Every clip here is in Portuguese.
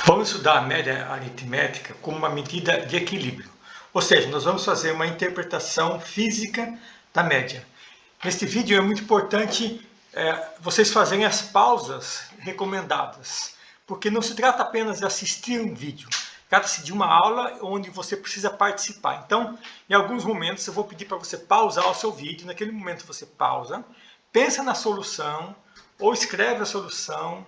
Vamos estudar a média aritmética como uma medida de equilíbrio, ou seja, nós vamos fazer uma interpretação física da média. Neste vídeo é muito importante vocês fazerem as pausas recomendadas, porque não se trata apenas de assistir um vídeo, trata-se de uma aula onde você precisa participar. Então, em alguns momentos eu vou pedir para você pausar o seu vídeo, naquele momento você pausa, pensa na solução, ou escreve a solução,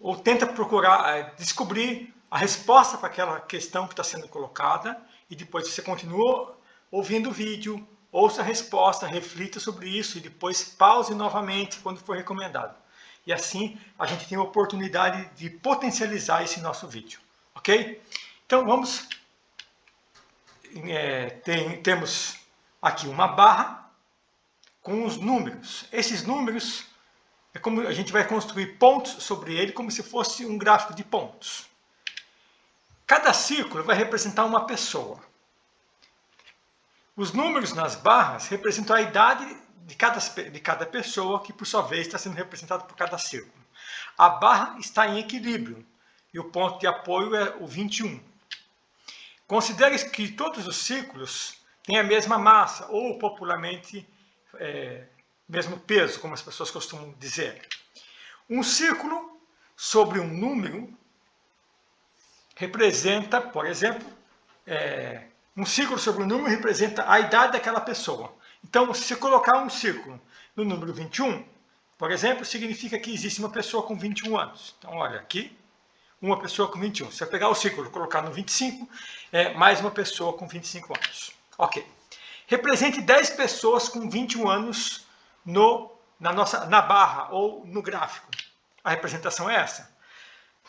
ou tenta procurar descobrir a resposta para aquela questão que está sendo colocada, e depois você continua ouvindo o vídeo, ouça a resposta, reflita sobre isso, e depois pause novamente quando for recomendado. E assim a gente tem a oportunidade de potencializar esse nosso vídeo, ok? Então vamos, temos aqui uma barra com os números. Esses números é como a gente vai construir pontos sobre ele, como se fosse um gráfico de pontos. Cada círculo vai representar uma pessoa. Os números nas barras representam a idade de cada pessoa, que por sua vez está sendo representada por cada círculo. A barra está em equilíbrio e o ponto de apoio é o 21. Considere que todos os círculos têm a mesma massa, ou popularmente mesmo peso, como as pessoas costumam dizer. Um círculo sobre um número representa, por exemplo, um círculo sobre um número representa a idade daquela pessoa. Então, se você colocar um círculo no número 21, por exemplo, significa que existe uma pessoa com 21 anos. Então, olha aqui, uma pessoa com 21. Se eu pegar o círculo e colocar no 25, é mais uma pessoa com 25 anos. Ok. Represente 10 pessoas com 21 anos na barra ou no gráfico. A representação é essa.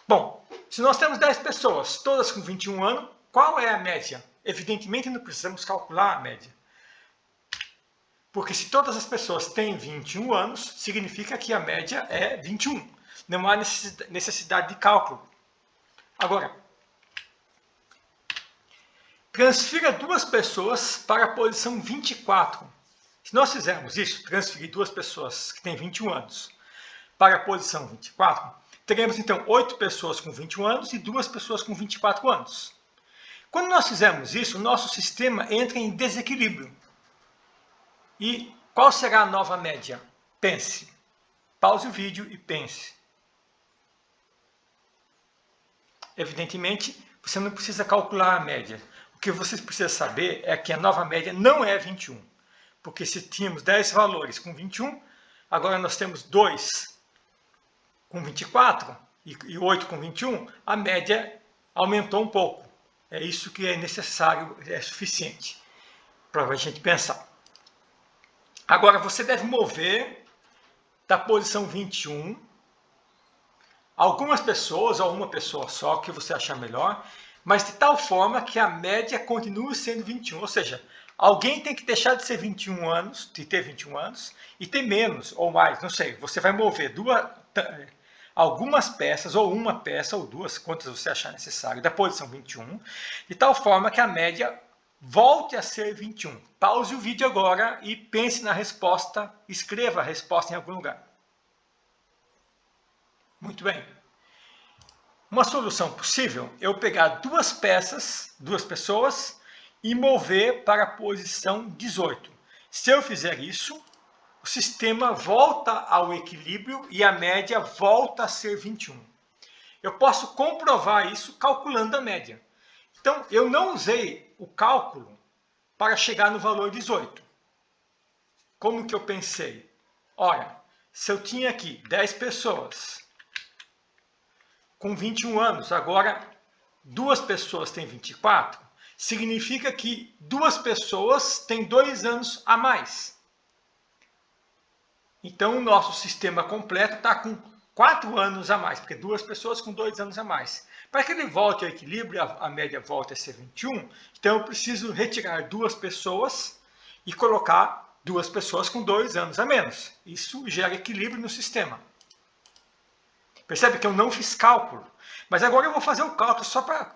Bom, se nós temos 10 pessoas, todas com 21 anos, qual é a média? Evidentemente não precisamos calcular a média. Porque se todas as pessoas têm 21 anos, significa que a média é 21. Não há necessidade de cálculo. Agora, transfira duas pessoas para a posição 24. Se nós fizermos isso, transferir duas pessoas que têm 21 anos para a posição 24, teremos então 8 pessoas com 21 anos e 2 pessoas com 24 anos. Quando nós fizermos isso, o nosso sistema entra em desequilíbrio. E qual será a nova média? Pense. Pause o vídeo e pense. Evidentemente, você não precisa calcular a média. O que você precisa saber é que a nova média não é 21. Porque se tínhamos 10 valores com 21, agora nós temos 2 com 24 e 8 com 21, a média aumentou um pouco. É isso que é necessário, é suficiente para a gente pensar. Agora você deve mover da posição 21 algumas pessoas, ou uma pessoa só, que você achar melhor, mas de tal forma que a média continue sendo 21, ou seja, alguém tem que deixar de ser 21 anos, de ter 21 anos, e ter menos ou mais, não sei. Você vai mover algumas peças, ou uma peça, ou duas, quantas você achar necessário, da posição 21, de tal forma que a média volte a ser 21. Pause o vídeo agora e pense na resposta, escreva a resposta em algum lugar. Muito bem. Uma solução possível é eu pegar duas pessoas, e mover para a posição 18. Se eu fizer isso, o sistema volta ao equilíbrio e a média volta a ser 21. Eu posso comprovar isso calculando a média. Então, eu não usei o cálculo para chegar no valor 18. Como que eu pensei? Ora, se eu tinha aqui 10 pessoas com 21 anos, agora 2 pessoas têm 24, significa que 2 pessoas têm 2 anos a mais. Então, o nosso sistema completo está com 4 anos a mais, porque 2 pessoas com 2 anos a mais. Para que ele volte ao equilíbrio, a média volte a ser 21, então eu preciso retirar 2 pessoas e colocar 2 pessoas com 2 anos a menos. Isso gera equilíbrio no sistema. Percebe que eu não fiz cálculo, mas agora eu vou fazer o cálculo só para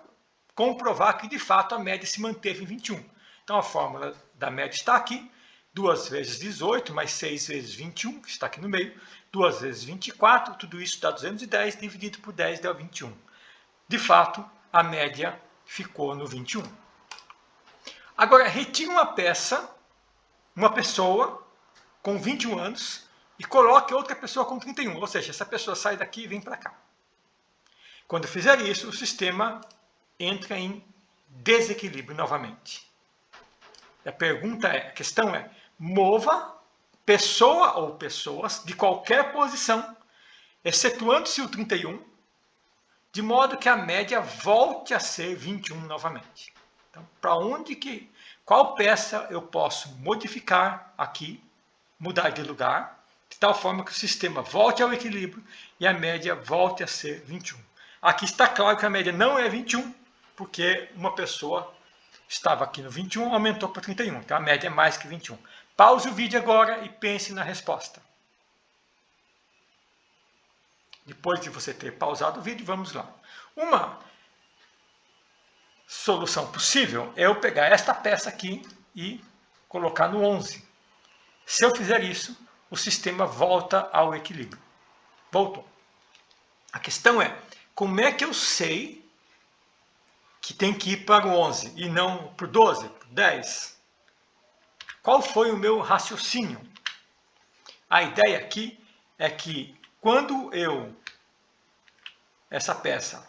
comprovar que de fato a média se manteve em 21. Então a fórmula da média está aqui, 2 vezes 18 mais 6 vezes 21, que está aqui no meio, 2 vezes 24, tudo isso dá 210, dividido por 10 dá 21. de fato, a média ficou no 21. Agora, retire uma pessoa com 21 anos e coloque outra pessoa com 31. Ou seja, essa pessoa sai daqui e vem para cá. Quando fizer isso, o sistema entra em desequilíbrio novamente. A questão é, mova pessoa ou pessoas de qualquer posição, excetuando-se o 31, de modo que a média volte a ser 21 novamente. Então, qual peça eu posso modificar aqui, mudar de lugar, de tal forma que o sistema volte ao equilíbrio e a média volte a ser 21. Aqui está claro que a média não é 21, porque uma pessoa estava aqui no 21, aumentou para 31, então a média é mais que 21. Pause o vídeo agora e pense na resposta. Depois de você ter pausado o vídeo, vamos lá. Uma solução possível é eu pegar esta peça aqui e colocar no 11. Se eu fizer isso, o sistema volta ao equilíbrio. Voltou. A questão é, como é que eu sei que tem que ir para o 11 e não para o 12, para o 10? Qual foi o meu raciocínio? A ideia aqui é que quando essa peça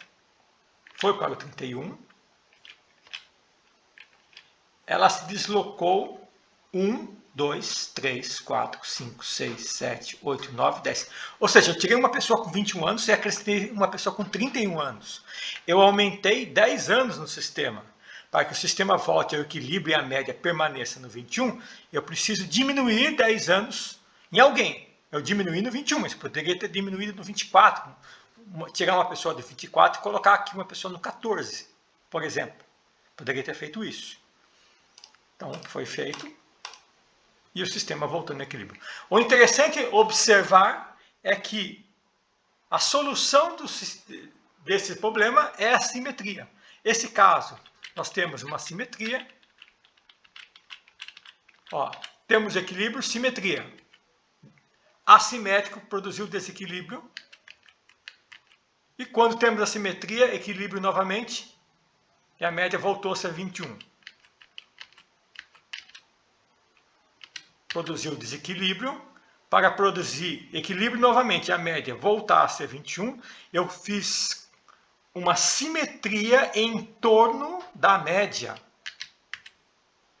foi para o 31, ela se deslocou 1, 2, 3, 4, 5, 6, 7, 8, 9, 10. Ou seja, eu tirei uma pessoa com 21 anos e acrescentei uma pessoa com 31 anos. Eu aumentei 10 anos no sistema. Para que o sistema volte ao equilíbrio e a média permaneça no 21, eu preciso diminuir 10 anos em alguém. Eu diminui no 21, mas poderia ter diminuído no 24. Tirar uma pessoa do 24 e colocar aqui uma pessoa no 14, por exemplo. Poderia ter feito isso. Então, foi feito. E o sistema voltou no equilíbrio. O interessante observar é que a solução desse problema é a simetria. Esse caso, nós temos uma simetria. Temos equilíbrio, simetria. Assimétrico produziu desequilíbrio. E quando temos a simetria, equilíbrio novamente, e a média voltou a ser 21. Produziu desequilíbrio. Para produzir equilíbrio novamente, a média voltar a ser 21, eu fiz uma simetria em torno da média.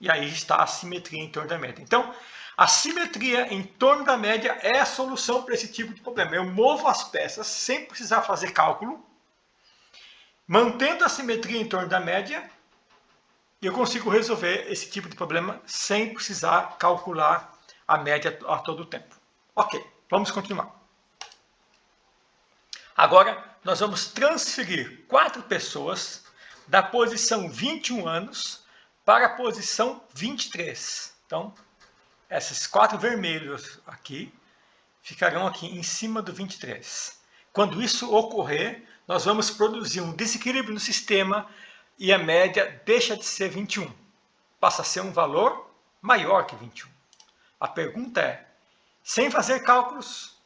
E aí está a simetria em torno da média. Então, a simetria em torno da média é a solução para esse tipo de problema. Eu movo as peças sem precisar fazer cálculo, mantendo a simetria em torno da média, e eu consigo resolver esse tipo de problema sem precisar calcular a média a todo tempo. Ok, vamos continuar. Agora, nós vamos transferir 4 pessoas da posição 21 anos para a posição 23. Então, esses 4 vermelhos aqui ficarão aqui em cima do 23. Quando isso ocorrer, nós vamos produzir um desequilíbrio no sistema e a média deixa de ser 21. Passa a ser um valor maior que 21. A pergunta é, sem fazer cálculos,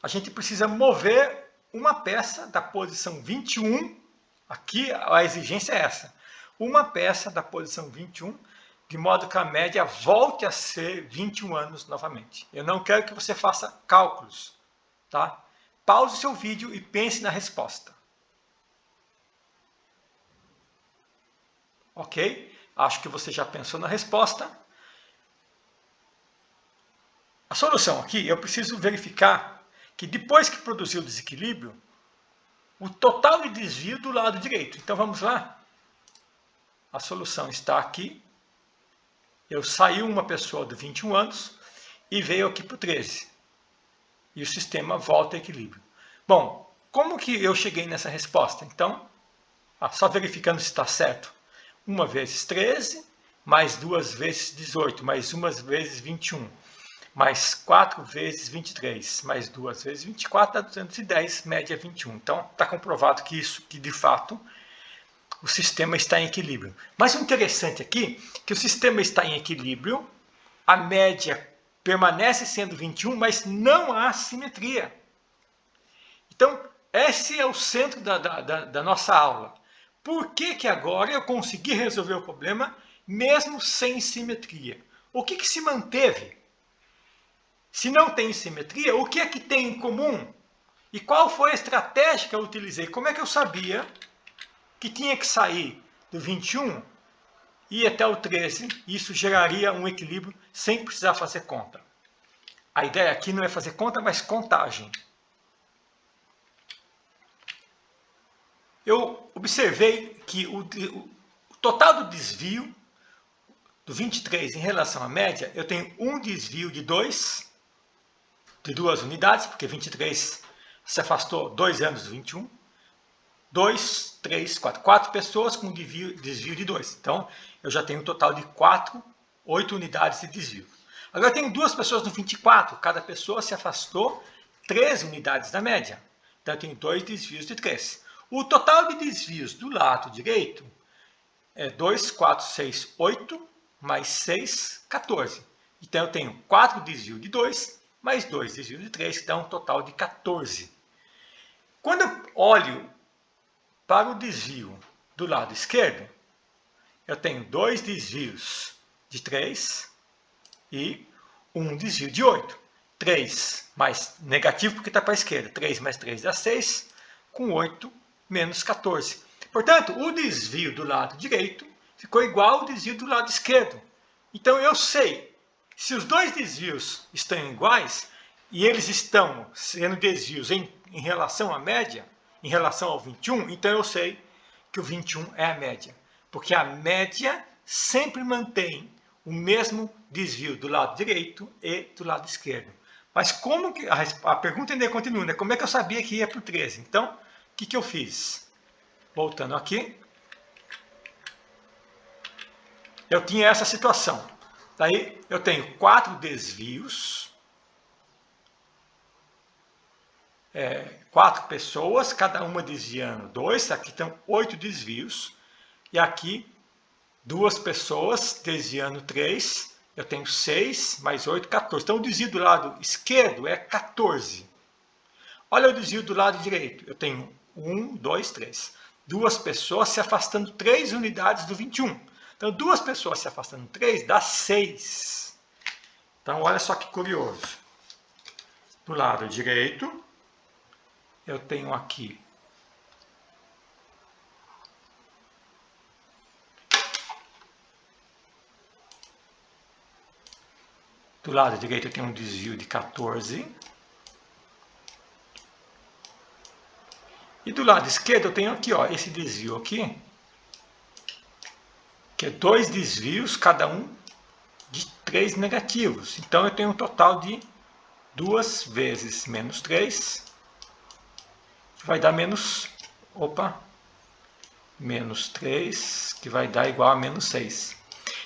a gente precisa mover uma peça da posição 21, aqui a exigência é essa, uma peça da posição 21, de modo que a média volte a ser 21 anos novamente. Eu não quero que você faça cálculos, tá? Pause o seu vídeo e pense na resposta. Ok? Acho que você já pensou na resposta. A solução aqui, eu preciso verificar que depois que produziu o desequilíbrio, o total de desvio do lado direito. Então vamos lá. A solução está aqui. Eu saí uma pessoa de 21 anos e veio aqui para o 13. E o sistema volta a equilíbrio. Bom, como que eu cheguei nessa resposta? Então, só verificando se está certo. 1 vezes 13, mais 2 vezes 18, mais 1 vezes 21, mais 4 vezes 23, mais 2 vezes 24, dá 210, média 21. Então, está comprovado que de fato, o sistema está em equilíbrio. Mas o interessante aqui é que o sistema está em equilíbrio, a média permanece sendo 21, mas não há simetria. Então, esse é o centro da nossa aula. Por que agora eu consegui resolver o problema mesmo sem simetria? O que se manteve? Se não tem simetria, o que é que tem em comum? E qual foi a estratégia que eu utilizei? Como é que eu sabia que tinha que sair do 21 e ir até o 13? E isso geraria um equilíbrio sem precisar fazer conta. A ideia aqui não é fazer conta, mas contagem. Eu observei que o total do desvio do 23 em relação à média, eu tenho um desvio de 2 unidades, porque 23 se afastou 2 anos do 21. 2, 3, 4 pessoas com desvio de 2. Então, eu já tenho um total de 8 unidades de desvio. Agora, eu tenho 2 pessoas no 24. Cada pessoa se afastou 3 unidades da média. Então, eu tenho 2 desvios de 3. O total de desvios do lado direito é 2, 4, 6, 8, mais 6, 14. Então, eu tenho 4 desvios de 2, mais 2 desvios de 3, que dá um total de 14. Quando eu olho para o desvio do lado esquerdo, eu tenho 2 desvios de 3 e um desvio de 8. 3 mais negativo porque está para a esquerda. 3 mais 3 dá 6, com 8 menos 14. Portanto, o desvio do lado direito ficou igual ao desvio do lado esquerdo. Então, eu sei, se os dois desvios estão iguais, e eles estão sendo desvios em relação à média, em relação ao 21, então eu sei que o 21 é a média. Porque a média sempre mantém o mesmo desvio do lado direito e do lado esquerdo. Mas como que... A pergunta ainda continua, né? Como é que eu sabia que ia para o 13? Então, o que eu fiz? Voltando aqui. Eu tinha essa situação. Daí eu tenho 4 desvios. 4 pessoas, cada uma desviando 2. Aqui estão 8 desvios. E aqui 2 pessoas desviando 3. Eu tenho 6 mais 8, 14. Então o desvio do lado esquerdo é 14. Olha o desvio do lado direito. Eu tenho 1, 2, 3. 2 pessoas se afastando 3 unidades do 21. Então 2 pessoas se afastando 3 dá 6. Então olha só que curioso. Do lado direito, eu tenho aqui do lado direito eu tenho um desvio de 14. E do lado esquerdo eu tenho aqui, ó, esse desvio aqui, que é 2 desvios, cada um de 3 negativos. Então eu tenho um total de 2 vezes menos 3, que vai dar menos 3, que vai dar igual a menos 6.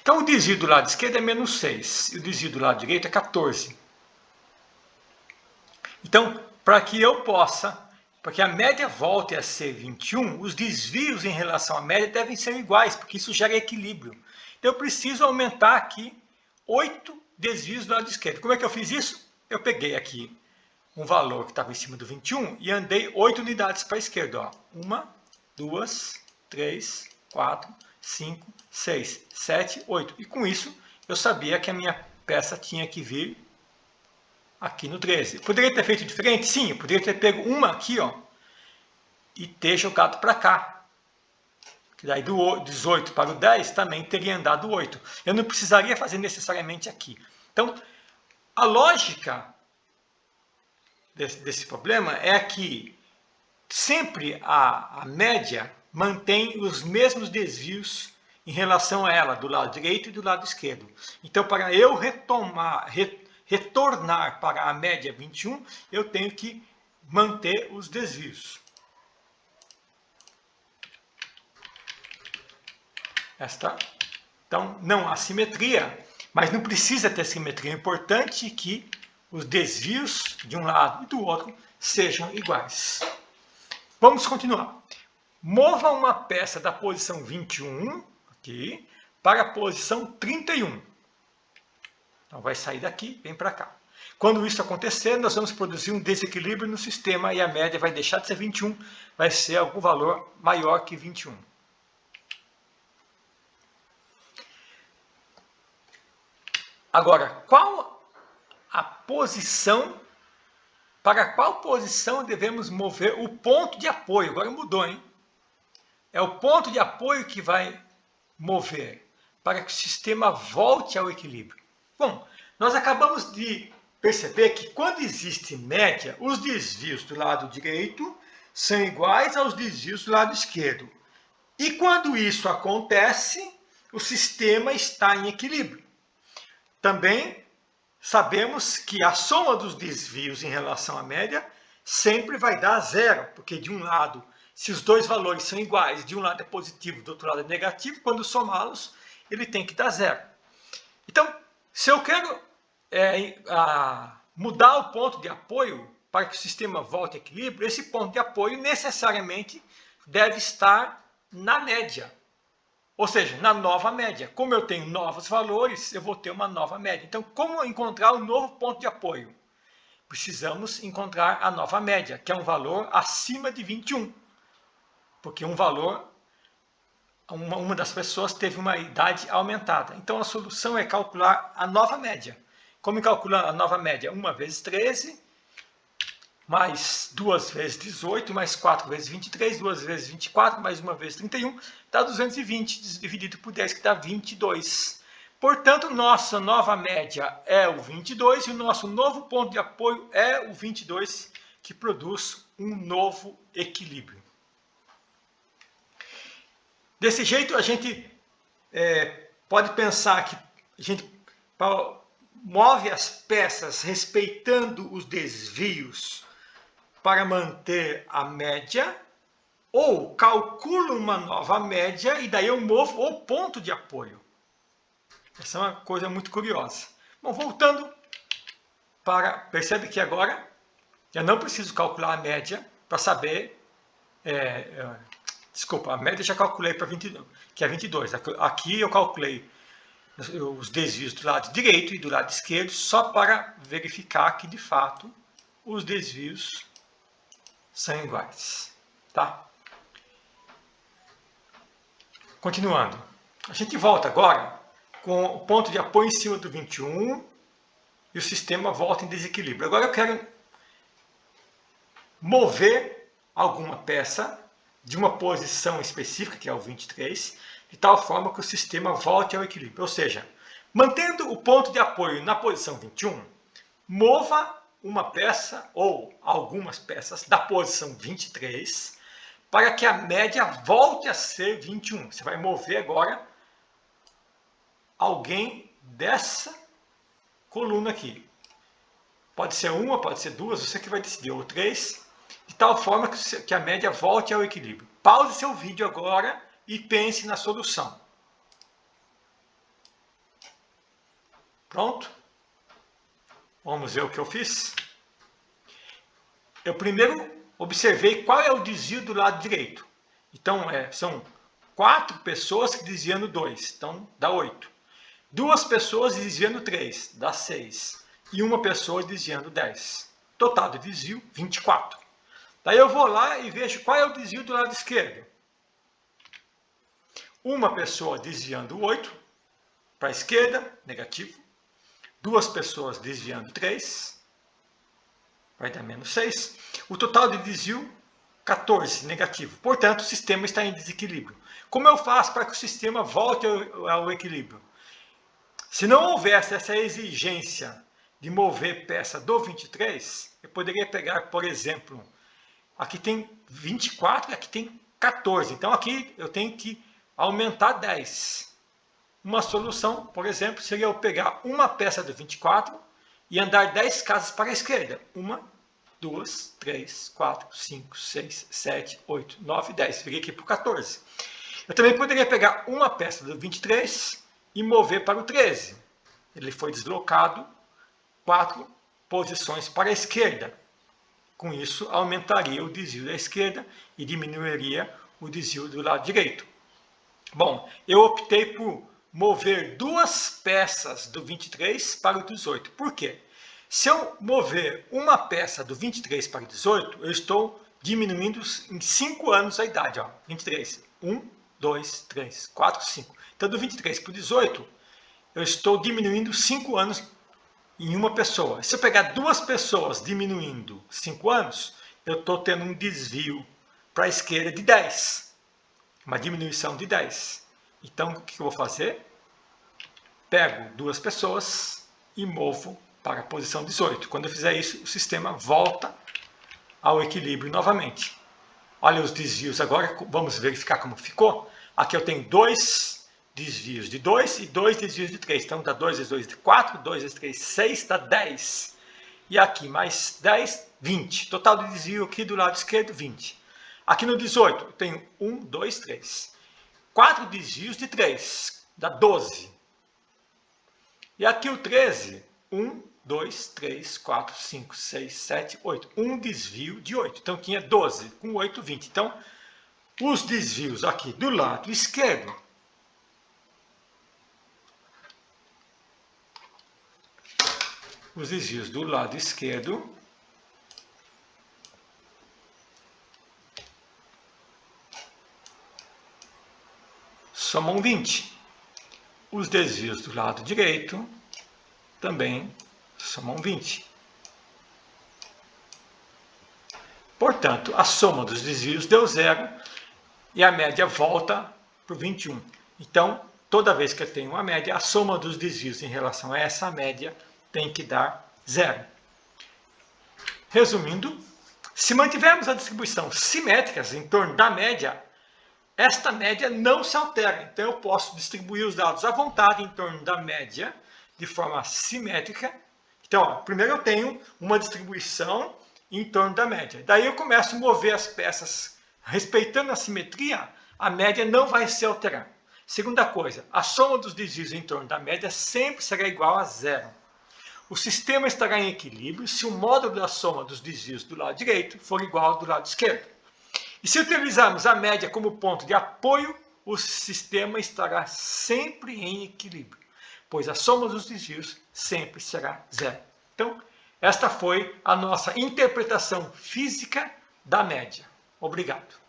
Então o desvio do lado esquerdo é menos 6, e o desvio do lado direito é 14. Então, para que eu possa... Para que a média volte a ser 21, os desvios em relação à média devem ser iguais, porque isso gera equilíbrio. Então eu preciso aumentar aqui 8 desvios do lado esquerdo. Como é que eu fiz isso? Eu peguei aqui um valor que estava em cima do 21 e andei 8 unidades para a esquerda. 1, 2, 3, 4, 5, 6, 7, 8. E com isso eu sabia que a minha peça tinha que vir aqui no 13. Poderia ter feito diferente? Sim, eu poderia ter pego uma aqui, ó, e ter jogado para cá. Que daí do 18 para o 10 também teria andado 8. Eu não precisaria fazer necessariamente aqui. Então, a lógica desse problema é que sempre a média mantém os mesmos desvios em relação a ela, do lado direito e do lado esquerdo. Então, para eu retornar para a média 21, eu tenho que manter os desvios. Então, não há simetria, mas não precisa ter simetria. É importante que os desvios de um lado e do outro sejam iguais. Vamos continuar. Mova uma peça da posição 21 para a posição 31. Então vai sair daqui, vem para cá. Quando isso acontecer, nós vamos produzir um desequilíbrio no sistema e a média vai deixar de ser 21, vai ser algum valor maior que 21. Agora, qual a posição, para qual posição devemos mover o ponto de apoio? Agora mudou, hein? É o ponto de apoio que vai mover para que o sistema volte ao equilíbrio. Bom, nós acabamos de perceber que quando existe média, os desvios do lado direito são iguais aos desvios do lado esquerdo. E quando isso acontece, o sistema está em equilíbrio. Também sabemos que a soma dos desvios em relação à média sempre vai dar zero, porque de um lado, se os dois valores são iguais, de um lado é positivo, do outro lado é negativo, quando somá-los, ele tem que dar zero. Então, se eu quero mudar o ponto de apoio para que o sistema volte a equilíbrio, esse ponto de apoio necessariamente deve estar na média. Ou seja, na nova média. Como eu tenho novos valores, eu vou ter uma nova média. Então, como encontrar um novo ponto de apoio? Precisamos encontrar a nova média, que é um valor acima de 21. Porque uma das pessoas teve uma idade aumentada. Então, a solução é calcular a nova média. Como calcular a nova média? 1 vezes 13, mais 2 vezes 18, mais 4 vezes 23, 2 vezes 24, mais 1 vezes 31, dá 220, dividido por 10, que dá 22. Portanto, nossa nova média é o 22 e o nosso novo ponto de apoio é o 22, que produz um novo equilíbrio. Desse jeito, a gente pode pensar que a gente move as peças respeitando os desvios para manter a média, ou calculo uma nova média e daí eu movo o ponto de apoio. Essa é uma coisa muito curiosa. Bom, voltando percebe que agora eu não preciso calcular a média para saber... Desculpa, a média já calculei para 22, que é 22. Aqui eu calculei os desvios do lado direito e do lado esquerdo só para verificar que, de fato, os desvios são iguais. Tá? Continuando. A gente volta agora com o ponto de apoio em cima do 21 e o sistema volta em desequilíbrio. Agora eu quero mover alguma peça de uma posição específica, que é o 23, de tal forma que o sistema volte ao equilíbrio. Ou seja, mantendo o ponto de apoio na posição 21, mova uma peça ou algumas peças da posição 23 para que a média volte a ser 21. Você vai mover agora alguém dessa coluna aqui. Pode ser uma, pode ser duas, você que vai decidir, ou 3, de tal forma que a média volte ao equilíbrio. Pause seu vídeo agora e pense na solução. Pronto? Vamos ver o que eu fiz? Eu primeiro observei qual é o desvio do lado direito. Então, são 4 pessoas que desviando 2, então dá 8. 2 pessoas desviando 3, dá 6. E uma pessoa desviando 10. Total de desvio, 24. Daí eu vou lá e vejo qual é o desvio do lado esquerdo. Uma pessoa desviando 8 para a esquerda, negativo. 2 pessoas desviando 3, vai dar menos 6. O total de desvio, 14, negativo. Portanto, o sistema está em desequilíbrio. Como eu faço para que o sistema volte ao equilíbrio? Se não houvesse essa exigência de mover peça do 23, eu poderia pegar, por exemplo, aqui tem 24 e aqui tem 14. Então aqui eu tenho que aumentar 10. Uma solução, por exemplo, seria eu pegar uma peça do 24 e andar 10 casas para a esquerda. 1, 2, 3, 4, 5, 6, 7, 8, 9, 10. Virei aqui para o 14. Eu também poderia pegar uma peça do 23 e mover para o 13. Ele foi deslocado 4 posições para a esquerda. Com isso, aumentaria o desvio da esquerda e diminuiria o desvio do lado direito. Bom, eu optei por mover 2 peças do 23 para o 18. Por quê? Se eu mover uma peça do 23 para o 18, eu estou diminuindo em 5 anos a idade. Ó, 23. 1, 2, 3, 4, 5. Então, do 23 para o 18, eu estou diminuindo 5 anos em uma pessoa. Se eu pegar duas pessoas diminuindo 5 anos, eu estou tendo um desvio para a esquerda de 10. Uma diminuição de 10. Então, o que eu vou fazer? Pego duas pessoas e movo para a posição 18. Quando eu fizer isso, o sistema volta ao equilíbrio novamente. Olha os desvios agora, vamos verificar como ficou. Aqui eu tenho 2 desvios de 2 e 2 desvios de 3. Então dá 2 vezes 2 de 4, 2 vezes 3, 6, dá 10. E aqui mais 10, 20. Total de desvio aqui do lado esquerdo, 20. Aqui no 18, eu tenho 1, 2, 3. 4 desvios de 3, dá 12. E aqui o 13, 1, 2, 3, 4, 5, 6, 7, 8. Um desvio de 8. Então tinha 12, com 8, 20. Então, os desvios aqui do lado esquerdo somam 20. Os desvios do lado direito também somam 20. Portanto, a soma dos desvios deu 0 e a média volta para o 21. Então, toda vez que eu tenho uma média, a soma dos desvios em relação a essa média tem que dar 0. Resumindo, se mantivermos a distribuição simétrica em torno da média, esta média não se altera. Então, eu posso distribuir os dados à vontade em torno da média de forma simétrica. Então, ó, primeiro eu tenho uma distribuição em torno da média. Daí eu começo a mover as peças respeitando a simetria, a média não vai se alterar. Segunda coisa, a soma dos desvios em torno da média sempre será igual a 0. O sistema estará em equilíbrio se o módulo da soma dos desvios do lado direito for igual ao do lado esquerdo. E se utilizarmos a média como ponto de apoio, o sistema estará sempre em equilíbrio, pois a soma dos desvios sempre será 0. Então, esta foi a nossa interpretação física da média. Obrigado.